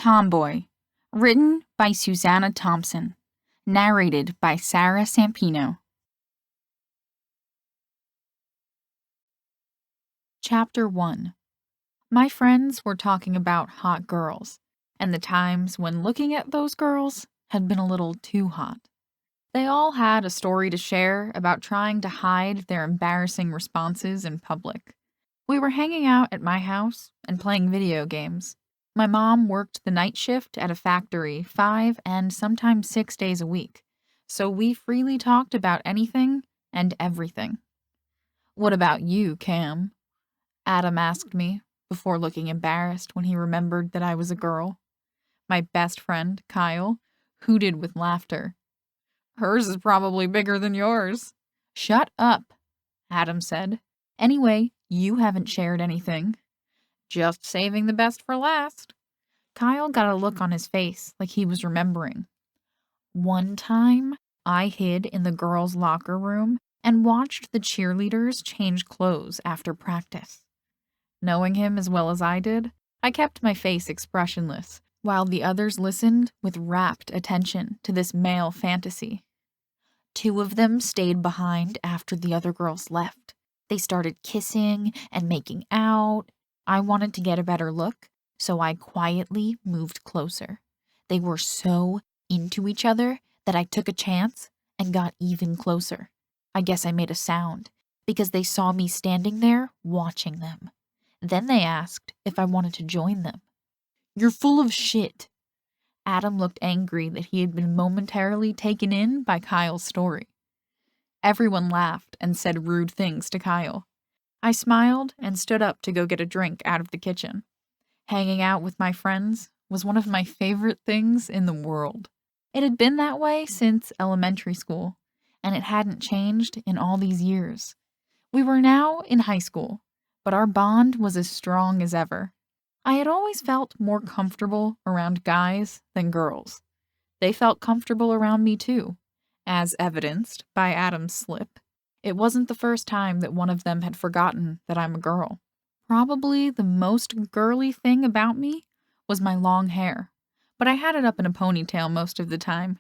Tomboy, written by Susanna Thompson, narrated by Sarah Sampino. Chapter 1. My friends were talking about hot girls, and the times when looking at those girls had been a little too hot. They all had a story to share about trying to hide their embarrassing responses in public. We were hanging out at my house and playing video games. My mom worked the night shift at a factory 5 and sometimes 6 days a week, so we freely talked about anything and everything. "What about you, Cam?" Adam asked me, before looking embarrassed when he remembered that I was a girl. My best friend, Kyle, hooted with laughter. "Hers is probably bigger than yours." "Shut up," Adam said. "Anyway, you haven't shared anything." "Just saving the best for last." Kyle got a look on his face like he was remembering. "One time, I hid in the girls' locker room and watched the cheerleaders change clothes after practice." Knowing him as well as I did, I kept my face expressionless, while the others listened with rapt attention to this male fantasy. "2 of them stayed behind after the other girls left. They started kissing and making out. I wanted to get a better look, so I quietly moved closer. They were so into each other that I took a chance and got even closer. I guess I made a sound, because they saw me standing there watching them. Then they asked if I wanted to join them." "You're full of shit." Adam looked angry that he had been momentarily taken in by Kyle's story. Everyone laughed and said rude things to Kyle. I smiled and stood up to go get a drink out of the kitchen. Hanging out with my friends was one of my favorite things in the world. It had been that way since elementary school, and it hadn't changed in all these years. We were now in high school, but our bond was as strong as ever. I had always felt more comfortable around guys than girls. They felt comfortable around me too, as evidenced by Adam's slip. It wasn't the first time that one of them had forgotten that I'm a girl. Probably the most girly thing about me was my long hair, but I had it up in a ponytail most of the time.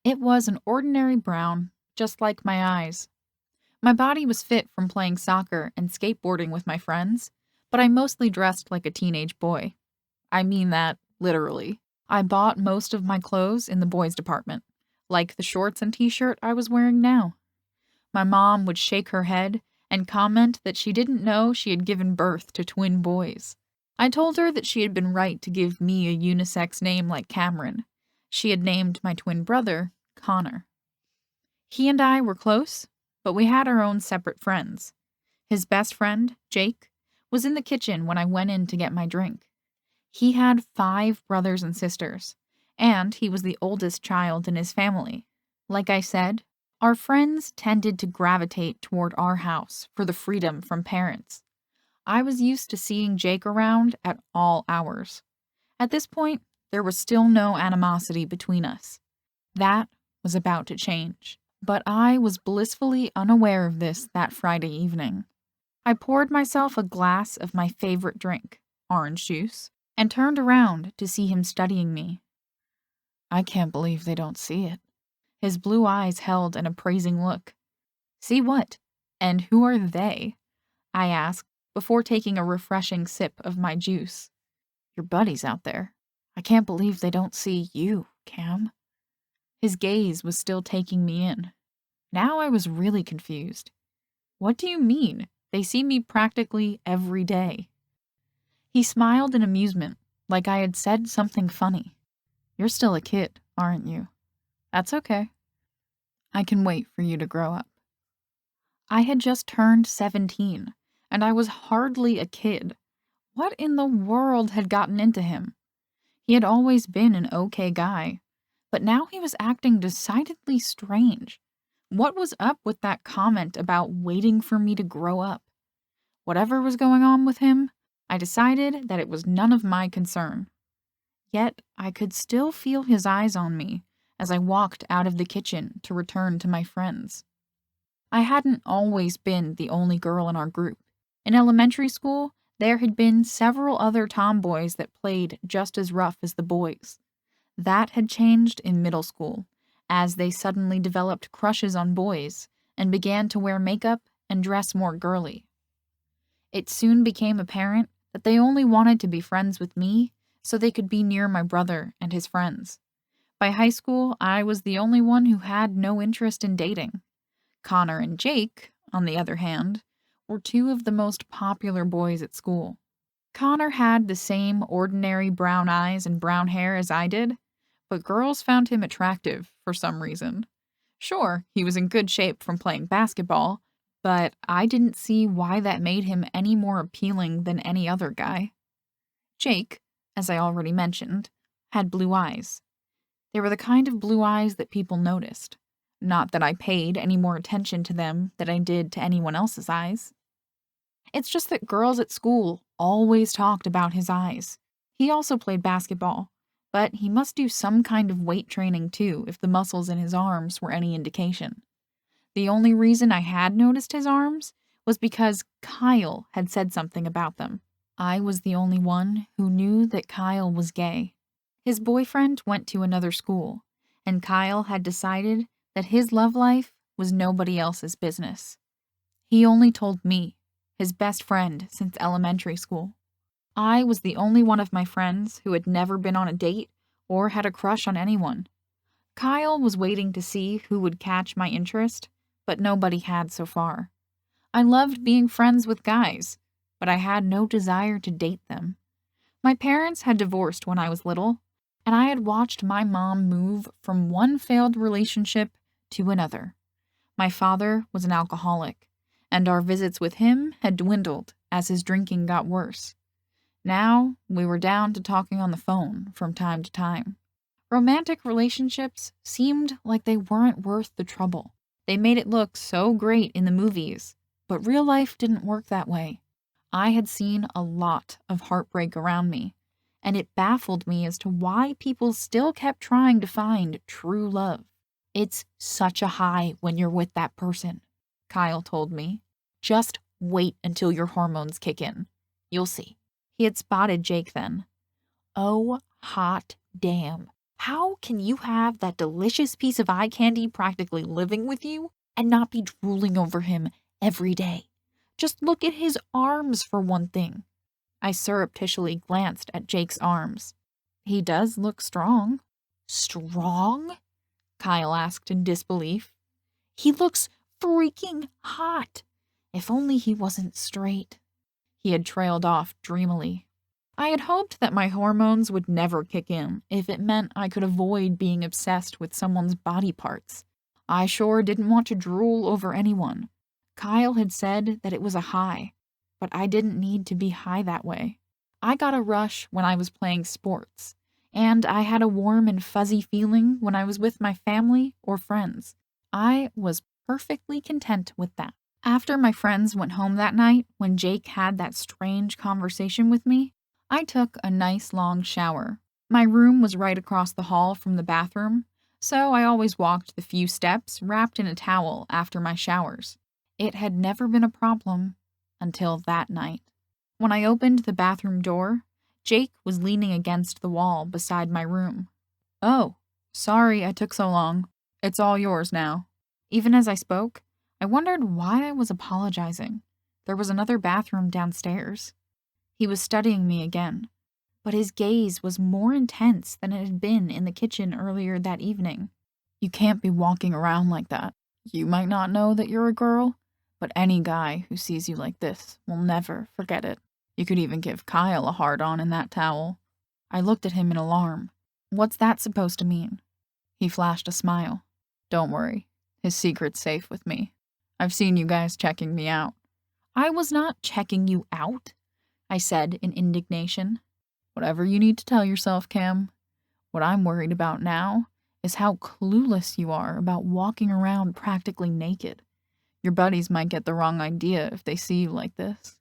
It was an ordinary brown, just like my eyes. My body was fit from playing soccer and skateboarding with my friends, but I mostly dressed like a teenage boy. I mean that literally. I bought most of my clothes in the boys' department, like the shorts and t-shirt I was wearing now. My mom would shake her head and comment that she didn't know she had given birth to twin boys. I told her that she had been right to give me a unisex name like Cameron. She had named my twin brother Connor. He and I were close, but we had our own separate friends. His best friend, Jake, was in the kitchen when I went in to get my drink. He had 5 brothers and sisters, and he was the oldest child in his family. Like I said, our friends tended to gravitate toward our house for the freedom from parents. I was used to seeing Jake around at all hours. At this point, there was still no animosity between us. That was about to change, but I was blissfully unaware of this that Friday evening. I poured myself a glass of my favorite drink, orange juice, and turned around to see him studying me. "I can't believe they don't see it." His blue eyes held an appraising look. "See what? And who are they?" I asked before taking a refreshing sip of my juice. "Your buddies out there. I can't believe they don't see you, Cam." His gaze was still taking me in. Now I was really confused. "What do you mean? They see me practically every day." He smiled in amusement, like I had said something funny. "You're still a kid, aren't you?" "That's okay. I can wait for you to grow up." I had just turned 17, and I was hardly a kid. What in the world had gotten into him? He had always been an okay guy, but now he was acting decidedly strange. What was up with that comment about waiting for me to grow up? Whatever was going on with him, I decided that it was none of my concern. Yet I could still feel his eyes on me as I walked out of the kitchen to return to my friends. I hadn't always been the only girl in our group. In elementary school, There had been several other tomboys that played just as rough as the boys. That had changed in middle school, as they suddenly developed crushes on boys and began to wear makeup and dress more girly. It soon became apparent that they only wanted to be friends with me so they could be near my brother and his friends. By high school, I was the only one who had no interest in dating. Connor and Jake, on the other hand, were two of the most popular boys at school. Connor had the same ordinary brown eyes and brown hair as I did, but girls found him attractive for some reason. Sure, he was in good shape from playing basketball, but I didn't see why that made him any more appealing than any other guy. Jake, as I already mentioned, had blue eyes. They were the kind of blue eyes that people noticed. Not that I paid any more attention to them than I did to anyone else's eyes. It's just that girls at school always talked about his eyes. He also played basketball, but he must do some kind of weight training too if the muscles in his arms were any indication. The only reason I had noticed his arms was because Kyle had said something about them. I was the only one who knew that Kyle was gay. His boyfriend went to another school, and Kyle had decided that his love life was nobody else's business. He only told me, his best friend since elementary school. I was the only one of my friends who had never been on a date or had a crush on anyone. Kyle was waiting to see who would catch my interest, but nobody had so far. I loved being friends with guys, but I had no desire to date them. My parents had divorced when I was little, and I had watched my mom move from one failed relationship to another. My father was an alcoholic, and our visits with him had dwindled as his drinking got worse. Now, we were down to talking on the phone from time to time. Romantic relationships seemed like they weren't worth the trouble. They made it look so great in the movies, but real life didn't work that way. I had seen a lot of heartbreak around me, and it baffled me as to why people still kept trying to find true love. It's such a high when you're with that person, Kyle told me. Just wait until your hormones kick in. You'll see. He had spotted Jake then. Oh, hot damn. How can you have that delicious piece of eye candy practically living with you and not be drooling over him every day? Just look at his arms for one thing. I surreptitiously glanced at Jake's arms. He does look strong. Strong? Kyle asked in disbelief. He looks freaking hot. If only he wasn't straight. He had trailed off dreamily. I had hoped that my hormones would never kick in if it meant I could avoid being obsessed with someone's body parts. I sure didn't want to drool over anyone. Kyle had said that it was a high, but I didn't need to be high that way. I got a rush when I was playing sports, and I had a warm and fuzzy feeling when I was with my family or friends. I was perfectly content with that. After my friends went home that night, when Jake had that strange conversation with me, I took a nice long shower. My room was right across the hall from the bathroom, so I always walked the few steps wrapped in a towel after my showers. It had never been a problem until that night. When I opened the bathroom door, Jake was leaning against the wall beside my room. "Oh, sorry I took so long. It's all yours now." Even as I spoke, I wondered why I was apologizing. There was another bathroom downstairs. He was studying me again, but his gaze was more intense than it had been in the kitchen earlier that evening. "You can't be walking around like that. You might not know that you're a girl, but any guy who sees you like this will never forget it. You could even give Kyle a hard-on in that towel." I looked at him in alarm. "What's that supposed to mean?" He flashed a smile. "Don't worry. His secret's safe with me. I've seen you guys checking me out." "I was not checking you out," I said in indignation. "Whatever you need to tell yourself, Cam. What I'm worried about now is how clueless you are about walking around practically naked. Your buddies might get the wrong idea if they see you like this."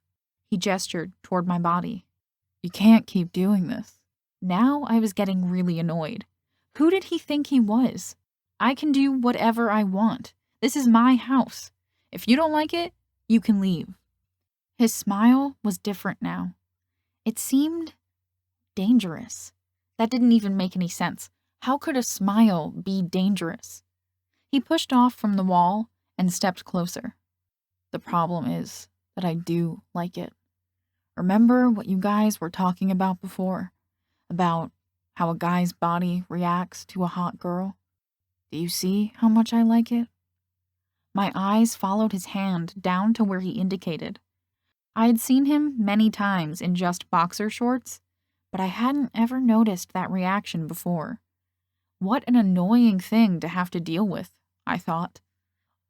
He gestured toward my body. "You can't keep doing this." Now I was getting really annoyed. Who did he think he was? I can do whatever I want. This is my house. If you don't like it, you can leave. His smile was different now. It seemed dangerous. That didn't even make any sense. How could a smile be dangerous? He pushed off from the wall and stepped closer. The problem is that I do like it. Remember what you guys were talking about before? About how a guy's body reacts to a hot girl? Do you see how much I like it? My eyes followed his hand down to where he indicated. I had seen him many times in just boxer shorts, but I hadn't ever noticed that reaction before. What an annoying thing to have to deal with, I thought.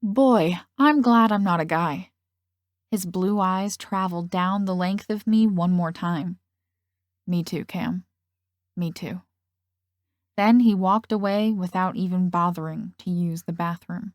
Boy, I'm glad I'm not a guy. His blue eyes traveled down the length of me one more time. Me too, Cam. Me too. Then he walked away without even bothering to use the bathroom.